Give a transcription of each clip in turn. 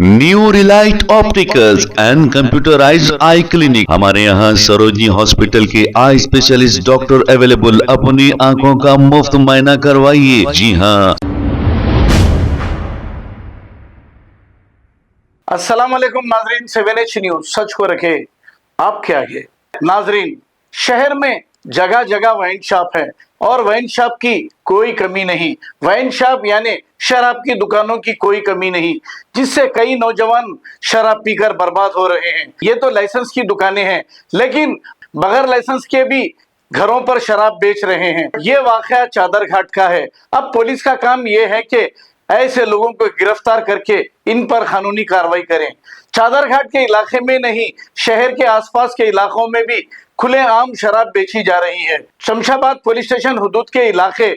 New relight opticals and computerised eye clinic. हमारे यहाँ Sarojini hospital के आई स्पेशलिस्ट डॉक्टर अवेलेबल। अपनी आंखों का मुफ्त मुआयना करवाइए। जी हाँ। अस्सलाम वालेकुम नाजरीन, 7H न्यूज सच को रखे आपके आगे। नाजरीन, शहर में जगह जगह वाइन शॉप है और वाइन शॉप की कोई कमी नहीं। वाइन शॉप यानी शराब की दुकानों की कोई कमी नहीं, जिससे कई नौजवान शराब पीकर बर्बाद हो रहे हैं। ये तो लाइसेंस की दुकानें हैं, लेकिन बगैर लाइसेंस के भी घरों पर शराब बेच रहे हैं। ये वाकया चादर घाट का है। अब पुलिस का काम ये है कि ऐसे लोगों को गिरफ्तार करके इन पर कानूनी कार्रवाई करें। चादर घाट के इलाके में नहीं, शहर के आसपास के इलाकों में भी खुलेआम शराब बेची जा रही है। शमशाबाद पुलिस स्टेशन हुदूद के इलाके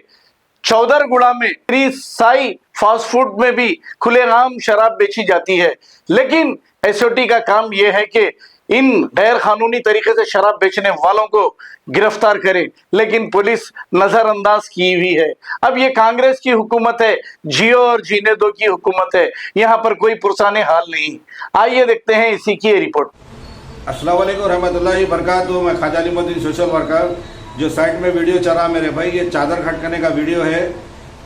चौधरगुड़ा में श्री साई फास्ट फूड में भी खुलेआम शराब बेची जाती है, लेकिन एसओटी का काम यह है कि इन गैर कानूनी तरीके से शराब बेचने वालों को गिरफ्तार करे, लेकिन पुलिस नजरअंदाज की हुई है। अब ये कांग्रेस की हुकूमत है, जियो और जीने दो की हुकूमत है, यहाँ पर कोई पुरसाने हाल नहीं। आइए देखते हैं इसी की रिपोर्ट। अस्सलाम वालेकुम रहमतुल्लाहि बरकातहू। मैं ख्वाजा अलीमुद्दीन सोशल वर्कर। जो साइट में वीडियो चला मेरे भाई, ये चादर घाट करने का वीडियो है।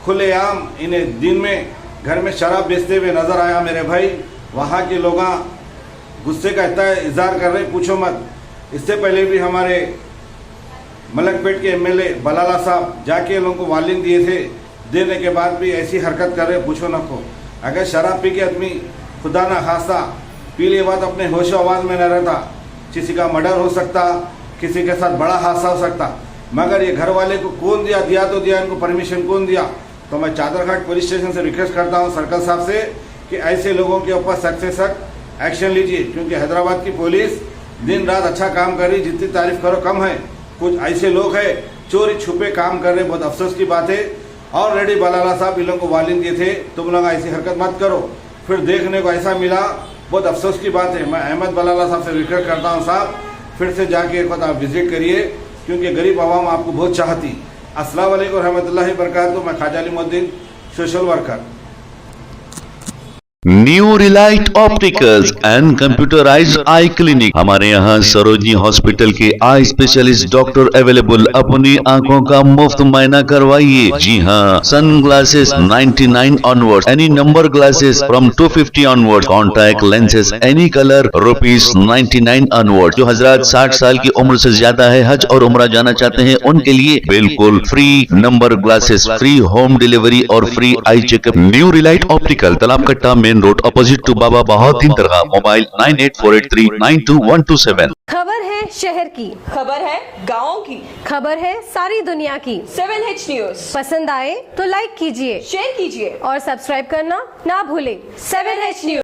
खुलेआम इन्हें दिन में घर में शराब बेचते हुए नजर आया मेरे भाई। वहाँ के लोग गुस्से का इतना इजहार कर रहे, पूछो मत। इससे पहले भी हमारे मलकपेट के एमएलए बलाला साहब जाके लोगों को वार्निंग दिए थे, देने के बाद भी ऐसी हरकत कर रहे, पूछो न को। अगर शराब पी के आदमी खुदा ना खास्ता पी ले बाद अपने होश आवाज़ में न रहता, किसी का मर्डर हो सकता, किसी के साथ बड़ा हादसा हो सकता। मगर ये घर वाले को कौन दिया तो दिया, इनको परमिशन कौन दिया? तो मैं चादर घाट पुलिस स्टेशन से रिक्वेस्ट करता हूँ सर्कल साहब से कि ऐसे लोगों के ऊपर सख्त से सख्त एक्शन लीजिए, क्योंकि हैदराबाद की पुलिस दिन रात अच्छा काम कर रही, जितनी तारीफ करो कम है। कुछ ऐसे लोग हैं चोरी छुपे काम कर रहे, बहुत अफसोस की बात है। ऑलरेडी बलाला साहब इन लोगों को वार्निंग दिए थे, तुम लोग ऐसी हरकत मत करो। फिर देखने को ऐसा मिला, बहुत अफसोस की बात है। मैं अहमद बलाला साहब से रिक्वेस्ट करता हूँ, साहब फिर से जाके एक बार आप विजिट करिए, क्योंकि गरीब आवाम आपको बहुत चाहती। अस्सलाम वालेकुम रहमतुल्लाहि बरकातहू। मैं Khwaja Alimuddin social worker. New relight opticals and computerised eye clinic. हमारे यहाँ सरोजनी हॉस्पिटल के आई स्पेशलिस्ट डॉक्टर अवेलेबल। अपनी आंखों का मुफ्त मुआयना करवाइए। जी हाँ। Sun glasses 99 onward, any number glasses from 250 onward, contact lenses any colour ₹99 onward. जो हजरात 60 साल की उम्र से ज्यादा है, हज और उम्रा जाना चाहते हैं, उनके लिए बिल्कुल free number glasses, free home delivery और free eye checkup. New relight optical, Talab Katta, main road, opposite to Baba Bahauddin Dargah. Mobile 9848392127। खबर है शहर की, खबर है गाँव की, खबर है सारी दुनिया की। 7H न्यूज पसंद आए तो लाइक कीजिए, शेयर कीजिए और सब्सक्राइब करना ना भूले। 7H news.